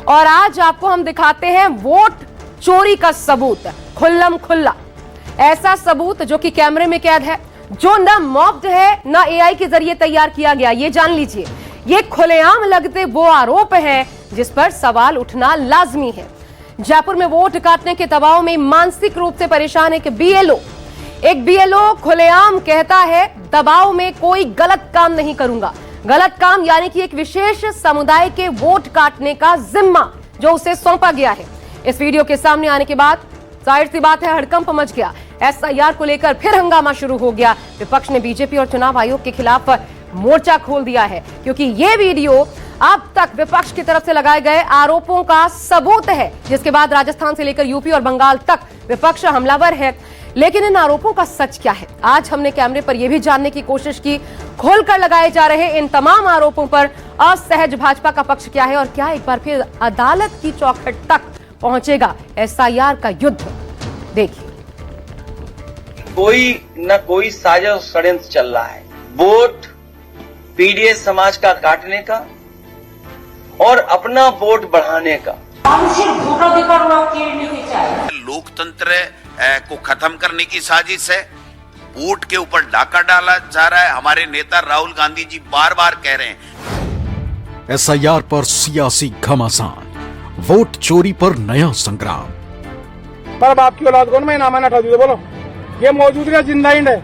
और आज आपको हम दिखाते हैं वोट चोरी का सबूत, खुल्लम खुल्ला ऐसा सबूत जो कि कैमरे में कैद है, जो न मॉब्ड है न एआई के जरिए तैयार किया गया। ये जान लीजिए, ये खुलेआम लगते वो आरोप हैं जिस पर सवाल उठना लाजमी है। जयपुर में वोट काटने के दबाव में मानसिक रूप से परेशान एक बीएलओ खुलेआम कहता है दबाव में कोई गलत काम नहीं करूंगा। गलत काम यानी कि एक विशेष समुदाय के वोट काटने का जिम्मा जो उसे सौंपा गया है। इस वीडियो के सामने आने के बाद जाहिर सी बात है हड़कंप मच गया। एसआईआर को लेकर फिर हंगामा शुरू हो गया। विपक्ष ने बीजेपी और चुनाव आयोग के खिलाफ मोर्चा खोल दिया है क्योंकि ये वीडियो अब तक विपक्ष की तरफ से लगाए गए आरोपों का सबूत है, जिसके बाद राजस्थान से लेकर यूपी और बंगाल तक विपक्ष हमलावर है। लेकिन इन आरोपों का सच क्या है, आज हमने कैमरे पर यह भी जानने की कोशिश की। खोलकर लगाए जा रहे इन तमाम आरोपों पर असहज भाजपा का पक्ष क्या है और क्या एक बार फिर अदालत की चौखट तक पहुंचेगा एसआईआर का युद्ध। देखिए, कोई न कोई साजिश षड्यंत्र चल रहा है वोट पीडीएस समाज का काटने का और अपना वोट बढ़ाने का। लोकतंत्र को खत्म करने की साजिश है। वोट के ऊपर डाका डाला जा रहा है। हमारे नेता राहुल गांधी जी बार बार कह रहे हैं एसआईआर पर सियासी घमासान, वोट चोरी पर नया संग्राम। पर बाप की औलाद कौन मैं नाम ना दे बोलो, ये मौजूदा जिंदा इंड है,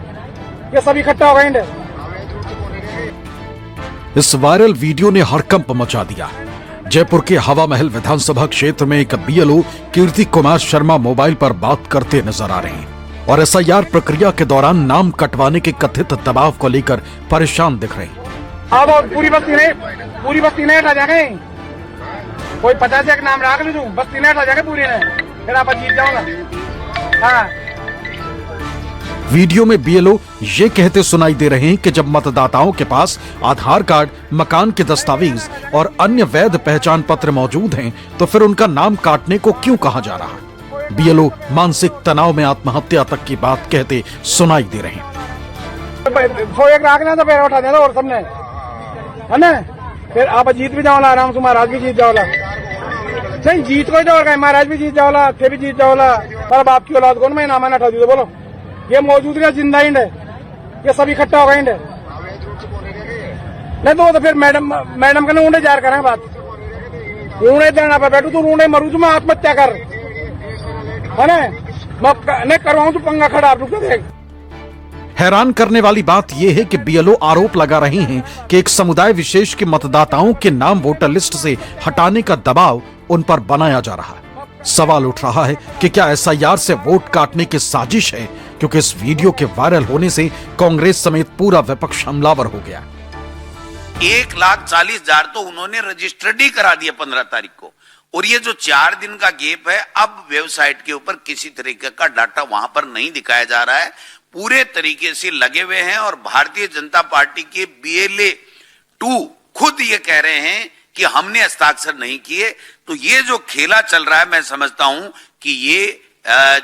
ये सब इकट्ठा हो गए इंड है। इस वायरल वीडियो ने हड़कंप मचा दिया। जयपुर के हवा महल विधानसभा क्षेत्र में एक बीएलओ कीर्ति कुमार शर्मा मोबाइल पर बात करते नजर आ रहे हैं और एसआईआर प्रक्रिया के दौरान नाम कटवाने के कथित दबाव को लेकर परेशान दिख रहे हैं। अब पूरी बस्ती ने हटा जाएंगे, कोई 50 एक नाम रख लीजिए, बस्ती ने हटा जाएंगे पूरी ने, फिर आप जीत जाओगा। हाँ। वीडियो में बीएलओ ये कहते सुनाई दे रहे हैं कि जब मतदाताओं के पास आधार कार्ड, मकान के दस्तावेज और अन्य वैध पहचान पत्र मौजूद हैं, तो फिर उनका नाम काटने को क्यों कहा जा रहा है। बीएलओ मानसिक तनाव में आत्महत्या तक की बात कहते सुनाई दे रहे हैं। एक राख ना तो पैर उठा देना और सबने, है ना, फिर आप जीत भी जाओला, आराम से महाराज भी जीत जाओला। सही जीत को जाओगा, महाराज भी जीत जाओला, थे भी जीत जाओला। पर बाप की औलाद कौन मैं नाम ना दे बोलो, ये मौजूदा जिंदा इंड है, ये सब इकट्ठा हो गए इंड है। नहीं तो फिर मैडम का ऊँडे जार करें बात, ऊँडे देना पे बैठू तू ऊँडे मरू मैं आत्महत्या कर, है ना, मैं करवाऊं तो पंगा खड़ा आप लोग देख। हैरान करने वाली बात यह है कि बीएलओ आरोप लगा रहे हैं कि एक समुदाय विशेष के मतदाताओं के नाम वोटर लिस्ट से हटाने का दबाव उन पर बनाया जा रहा है। सवाल उठ रहा है कि क्या एसआईआर से वोट काटने की साजिश है, क्योंकि इस वीडियो के वायरल होने से कांग्रेस समेत पूरा विपक्ष हमलावर हो गया। 1,40,000 तो उन्होंने रजिस्टर्ड ही करा दिया 15 तारीख को, और ये जो 4 दिन का गैप है, अब वेबसाइट के ऊपर किसी तरीके का डाटा वहां पर नहीं दिखाया जा रहा है, पूरे तरीके से लगे हुए हैं। और भारतीय जनता पार्टी के BLA-2 खुद ये कह रहे हैं कि हमने हस्ताक्षर नहीं किए। तो ये जो खेला चल रहा है, मैं समझता हूं कि ये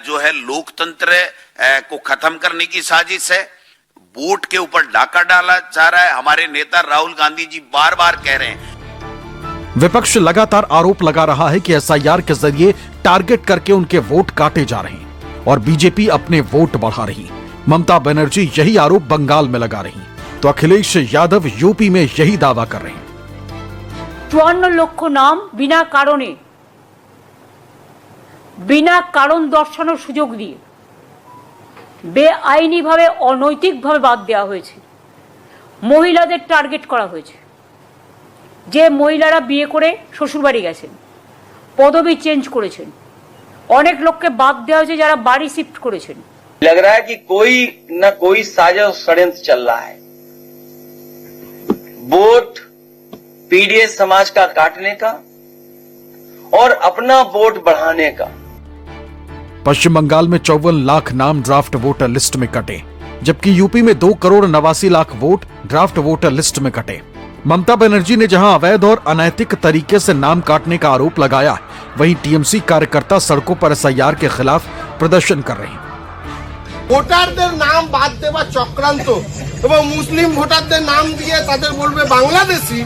जो है लोकतंत्र को खत्म करने की साजिश है। वोट के ऊपर डाका डाला जा रहा है। हमारे नेता राहुल गांधी जी बार बार कह रहे हैं। विपक्ष लगातार आरोप लगा रहा है कि एसआईआर के जरिए टारगेट करके उनके वोट काटे जा रहे हैं और बीजेपी अपने वोट बढ़ा रही। ममता बनर्जी यही आरोप बंगाल में लगा रही, तो अखिलेश यादव यूपी में यही दावा कर रहे हैं। 54 লক্ষ নাম বিনা কারণ দর্শানোর সুযোগ দিয়ে বেআইনিভাবে অনৈতিকভাবে বাদ দেওয়া হয়েছে। মহিলাদের টার্গেট করা হয়েছে, যে মহিলারা বিয়ে করে শ্বশুরবাড়ি গেছেন, পদবি চেঞ্জ করেছেন। অনেক লোককে বাদ দেওয়া হয়েছে যারা বাড়ি শিফট করেছেন। लग रहा है कि कोई न कोई साजिश षड्यंत्र चल रहा है वोट पीडीएस समाज का काटने का और अपना वोट बढ़ाने का। पश्चिम बंगाल में 54 लाख नाम ड्राफ्ट वोटर लिस्ट में कटे, जबकि यूपी में 2,89,00,000 वोट ड्राफ्ट वोटर लिस्ट में कटे। ममता बनर्जी ने जहां अवैध और अनैतिक तरीके से नाम काटने का आरोप लगाया, वहीं टीएमसी कार्यकर्ता सड़कों पर एसआईआर के खिलाफ प्रदर्शन कर रहे हैं। ভোটারদের নাম বাদ দেওয়া চক্রান্ত এবং মুসলিম ভোটারদের নাম দিয়ে তাদের বলবে বাংলাদেশি,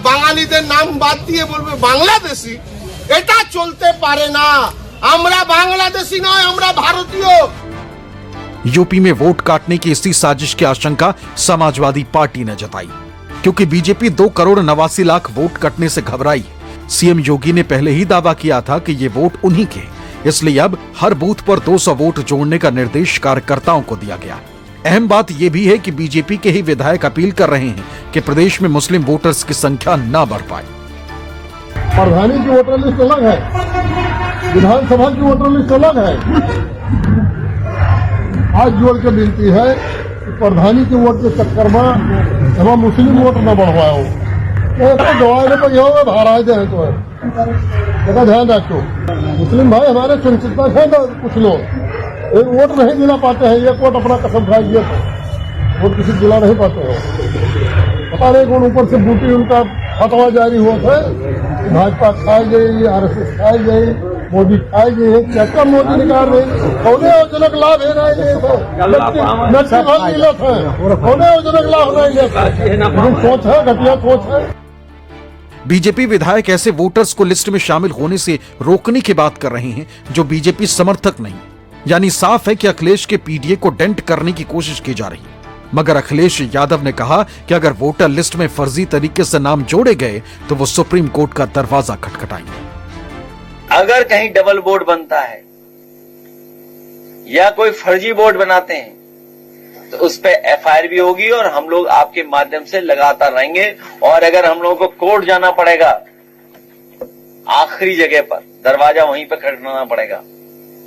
বাঙালিদের নাম বাদ দিয়ে বলবে বাংলাদেশি, এটা চলতে পারে না। আমরা বাংলাদেশি নয়, আমরা ভারতীয়। यूपी में वोट काटने की इसी साजिश की आशंका समाजवादी पार्टी ने जताई, क्योंकि बीजेपी 2,89,00,000 वोट कटने से घबराई। सीएम योगी ने पहले ही दावा किया था कि ये वोट उन्हीं के, इसलिए अब हर बूथ पर 200 वोट जोड़ने का निर्देश कार्यकर्ताओं को दिया गया। अहम बात यह भी है कि बीजेपी के ही विधायक अपील कर रहे हैं कि प्रदेश में मुस्लिम वोटर्स की संख्या न बढ़ पाए। प्रधानी की वोटर लिस्ट अलग है, विधानसभा की वोटर लिस्ट अलग है। आज जोड़ के विनती है कि प्रधानी के वोट के चक्कर में एवं मुस्लिम वोट न बढ़वाओ। दवाई पर यह होगा धाराएं दे तो है, इसका ध्यान रखो। मुस्लिम भाई हमारे चिंतित है ना, कुछ लोग एक वोट नहीं दिला पाते हैं, एक वोट अपना कसम खाइए वोट किसी दिला नहीं पाते हो। पता नहीं कौन ऊपर से बूटी उनका फतवा जारी हुआ था, भाजपा खाई गई, आरएसएस खाई गई, मोदी खाई गई, क्या मोदी निकाल रही, कौन योजनक लाभ है ना कौन योजनक लाभ नहीं, सोच है घटिया सोच है। बीजेपी विधायक ऐसे वोटर्स को लिस्ट में शामिल होने से रोकने की बात कर रहे हैं जो बीजेपी समर्थक नहीं, यानी साफ है कि अखिलेश के पीडीए को डेंट करने की कोशिश की जा रही है। मगर अखिलेश यादव ने कहा कि अगर वोटर लिस्ट में फर्जी तरीके से नाम जोड़े गए तो वो सुप्रीम कोर्ट का दरवाजा खटखटाएंगे। अगर कहीं डबल बोर्ड बनता है या कोई फर्जी बोर्ड बनाते हैं तो उस पे एफआईआर भी होगी और हम लोग आपके माध्यम से लगातार रहेंगे। और अगर हम लोगों को कोर्ट जाना पड़ेगा, आखिरी जगह पर दरवाजा वहीं पर खटखटाना पड़ेगा,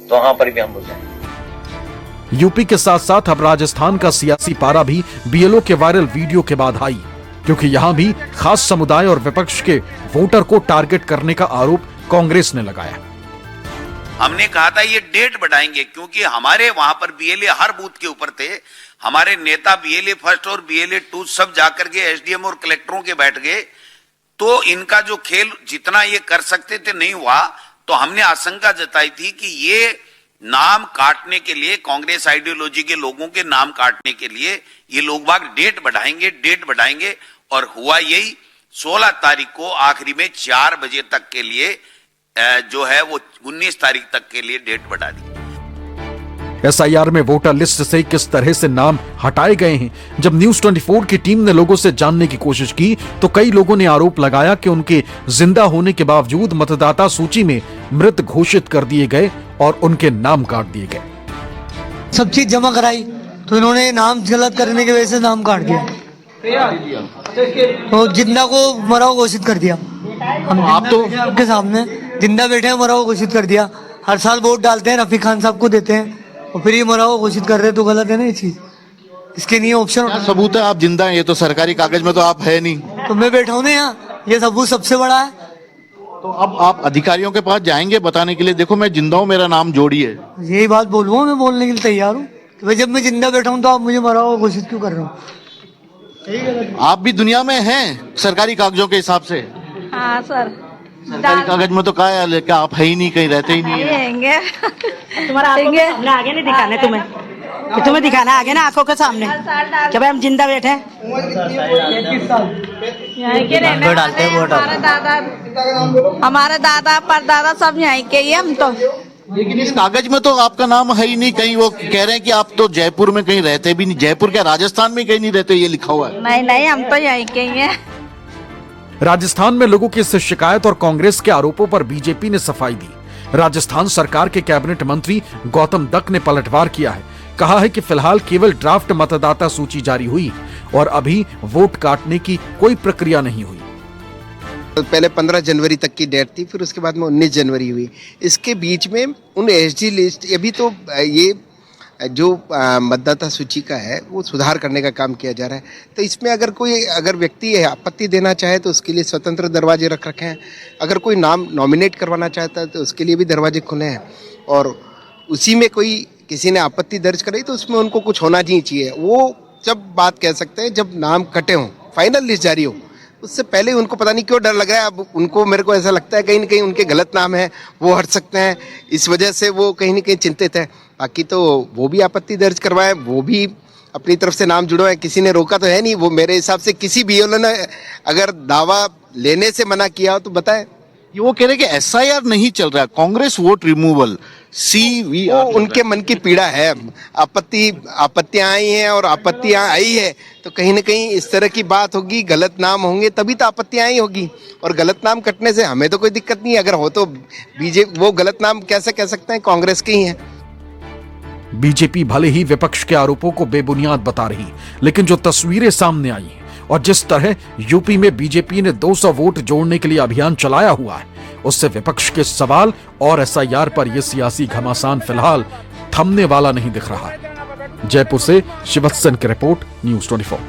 तो वहां पर भी हम लोग जाएंगे। यूपी के साथ साथ अब राजस्थान का सियासी पारा भी बीएलओ के वायरल वीडियो के बाद हाई, क्योंकि यहां भी खास समुदाय और विपक्ष के वोटर को टारगेट करने का आरोप कांग्रेस ने लगाया। हमने कहा था ये डेट बढ़ाएंगे, क्योंकि हमारे वहां पर बीएलए हर बूथ के ऊपर थे। हमारे नेता बीएलए फर्स्ट और बीएलए 2 सब जाकर के एसडीएम और कलेक्टरों के बैठ गए, तो इनका जो खेल जितना ये कर सकते थे नहीं हुआ। तो हमने आशंका जताई थी कि ये नाम काटने के लिए, कांग्रेस आइडियोलॉजी के लोगों के नाम काटने के लिए ये लोग बाग डेट बढ़ाएंगे। और हुआ यही, 16 तारीख को आखिरी में 4 बजे तक के लिए जो है वो 19 तारीख तक के लिए डेट बढ़ा दी। एसआईआर में वोटर लिस्ट से किस तरह से नाम हटाए गए हैं, जब न्यूज 24 की टीम ने लोगों से जानने की कोशिश की तो कई लोगों ने आरोप लगाया कि उनके जिंदा होने के बावजूद मतदाता सूची में मृत घोषित कर दिए गए और उनके नाम काट दिए गए। सब चीज जमा कराई तो इन्होंने नाम गलत करने की वजह से नाम काट दिया, तो जिंदा को मरा हुआ घोषित कर दिया। हम आप तो के सामने जिंदा बैठे हैं, मरा हुआ घोषित कर दिया। हर साल वोट डालते हैं, रफी खान साहब को देते हैं और फिर ये मरा हुआ घोषित कर रहे हैं, तो गलत है ना ये चीज। इसके लिए ऑप्शन सबूत है आप जिंदा हैं, ये तो सरकारी कागज में तो आप है नहीं, तो मैं बैठा हूँ ना यहाँ, ये सबूत सबसे बड़ा है। तो अब आप अधिकारियों के पास जाएंगे बताने के लिए, देखो मैं जिंदा हूँ, मेरा नाम जोड़िए। यही बात बोलूँ, मैं बोलने के लिए तैयार हूँ कि भाई जब मैं जिंदा बैठा हूँ तो आप मुझे मरा हुआ घोषित क्यों कर रहे हो। आप भी दुनिया में हैं सरकारी कागजों के हिसाब से। हाँ सर, सरकारी कागज में तो कहा है कि आप है ही नहीं, कहीं रहते ही नहीं है। तुम्हारा आगे नहीं दिखाना तुम्हें, कि तुम्हें दिखाना आगे ना आंखों के सामने कि भाई हम जिंदा बैठे हैं। हमारे दादा परदादा सब यहाँ के ही हम तो। लेकिन इस कागज में तो आपका नाम है ही नहीं कहीं। वो कह रहे हैं कि आप तो जयपुर में कहीं रहते भी नहीं, जयपुर क्या राजस्थान में कहीं नहीं रहते, ये लिखा हुआ है। नहीं हम तो यहीं के ही हैं। राजस्थान में लोगों की इस शिकायत और कांग्रेस के आरोपों पर बीजेपी ने सफाई दी। राजस्थान सरकार के कैबिनेट मंत्री गौतम दत्त ने पलटवार किया है, कहा है कि फिलहाल केवल ड्राफ्ट मतदाता सूची जारी हुई और अभी वोट काटने की कोई प्रक्रिया नहीं हुई। पहले 15 जनवरी तक की डेट थी, फिर उसके बाद में 19 जनवरी हुई। इसके बीच में उन एसडी लिस्ट, अभी तो ये जो मतदाता सूची का है वो सुधार करने का काम किया जा रहा है। तो इसमें अगर व्यक्ति आपत्ति देना चाहे तो उसके लिए स्वतंत्र दरवाजे रख रखे हैं। अगर कोई नाम नॉमिनेट करवाना चाहता है तो उसके लिए भी दरवाजे खुले हैं। और उसी में कोई किसी ने आपत्ति दर्ज कराई तो उसमें उनको कुछ होना नहीं चाहिए। वो जब बात कह सकते हैं जब नाम कटे हों, फाइनल लिस्ट जारी हो, उससे पहले उनको पता नहीं क्यों डर लग रहा है। अब उनको, मेरे को ऐसा लगता है कहीं न कहीं उनके गलत नाम है, वो हट सकते हैं, इस वजह से वो कहीं न कहीं चिंतित है। बाकी तो वो भी आपत्ति दर्ज करवाए, वो भी अपनी तरफ से नाम जुड़वाए, किसी ने रोका तो है नहीं। वो मेरे हिसाब से किसी बीएलओ ने अगर दावा लेने से मना किया हो तो बताए। ये वो कह रहे कि एसआईआर नहीं चल रहा, कांग्रेस वोट रिमूवल CVR उनके मन की पीड़ा है। आपत्तियां आई हैं और आपत्तियां आई है तो कहीं ना कहीं इस तरह की बात होगी, गलत नाम होंगे तभी तो आपत्तियां आई होगी। और गलत नाम कटने से हमें तो कोई दिक्कत नहीं है, अगर हो तो बीजेपी वो गलत नाम कैसे कह सकते हैं, कांग्रेस के ही है। बीजेपी भले ही विपक्ष के आरोपों को बेबुनियाद बता रही, लेकिन जो तस्वीरें सामने आई हैं और जिस तरह यूपी में बीजेपी ने 200 वोट जोड़ने के लिए अभियान चलाया हुआ है, उससे विपक्ष के सवाल और एसआईआर पर यह सियासी घमासान फिलहाल थमने वाला नहीं दिख रहा है। जयपुर से शिवत्सन की रिपोर्ट, न्यूज़ 24।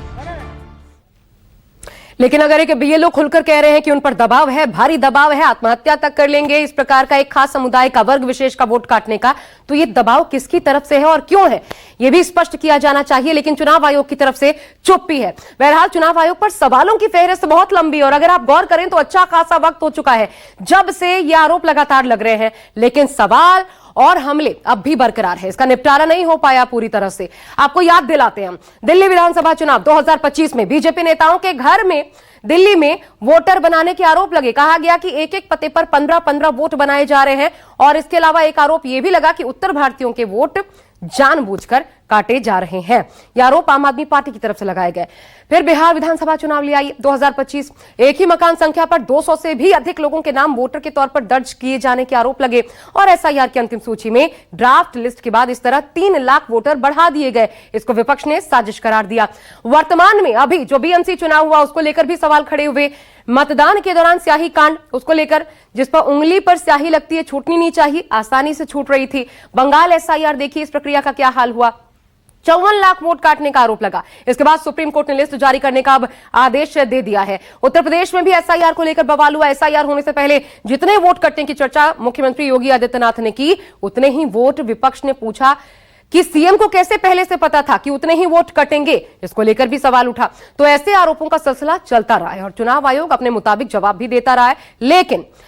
लेकिन अगर एक बीएलओ खुलकर कह रहे हैं कि उन पर दबाव है, भारी दबाव है, आत्महत्या तक कर लेंगे इस प्रकार का एक खास समुदाय का, वर्ग विशेष का वोट काटने का, तो ये दबाव किसकी तरफ से है और क्यों है, ये भी स्पष्ट किया जाना चाहिए। लेकिन चुनाव आयोग की तरफ से चुप्पी है। बहरहाल चुनाव आयोग पर सवालों की फेहरिस्त बहुत लंबी है और अगर आप गौर करें तो अच्छा खासा वक्त हो चुका है जब से ये आरोप लगातार लग रहे हैं, लेकिन सवाल और हमले अब भी बरकरार है। इसका निपटारा नहीं हो पाया पूरी तरह से। आपको याद दिलाते हैं हम, दिल्ली विधानसभा चुनाव 2025 में बीजेपी नेताओं के घर में दिल्ली में वोटर बनाने के आरोप लगे। कहा गया कि एक एक पते पर 15-15 वोट बनाए जा रहे हैं और इसके अलावा एक आरोप यह भी लगा कि उत्तर भारतीयों के वोट जानबूझकर काटे जा रहे हैं। यह आरोप आम आदमी पार्टी की तरफ से लगाए गए। फिर बिहार विधानसभा चुनाव ले आइए 2025, एक ही मकान संख्या पर 200 से भी अधिक लोगों के नाम वोटर के तौर पर दर्ज किए जाने के आरोप लगे और एसआईआर की अंतिम सूची में ड्राफ्ट लिस्ट के बाद इस तरह 3 लाख वोटर बढ़ा दिए गए। इसको विपक्ष ने साजिश करार दिया। वर्तमान में अभी जो बीएमसी चुनाव हुआ उसको लेकर भी सवाल खड़े हुए। मतदान के दौरान स्याही कांड, उसको लेकर जिस पर उंगली पर स्याही लगती है छूटनी नहीं चाहिए, आसानी से छूट रही थी। बंगाल एसआईआर देखिए इस प्रक्रिया का क्या हाल हुआ। 54 लाख वोट काटने का आरोप लगा। इसके बाद सुप्रीम कोर्ट ने लिस्ट जारी करने का अब आदेश दे दिया है। उत्तर प्रदेश में भी एसआईआर को लेकर बवाल हुआ। एसआईआर होने से पहले जितने वोट कटने की चर्चा मुख्यमंत्री योगी आदित्यनाथ ने की, उतने ही वोट विपक्ष ने पूछा कि सीएम को कैसे पहले से पता था कि उतने ही वोट कटेंगे। इसको लेकर भी सवाल उठा। तो ऐसे आरोपों का सिलसिला चलता रहा है और चुनाव आयोग अपने मुताबिक जवाब भी देता रहा है। लेकिन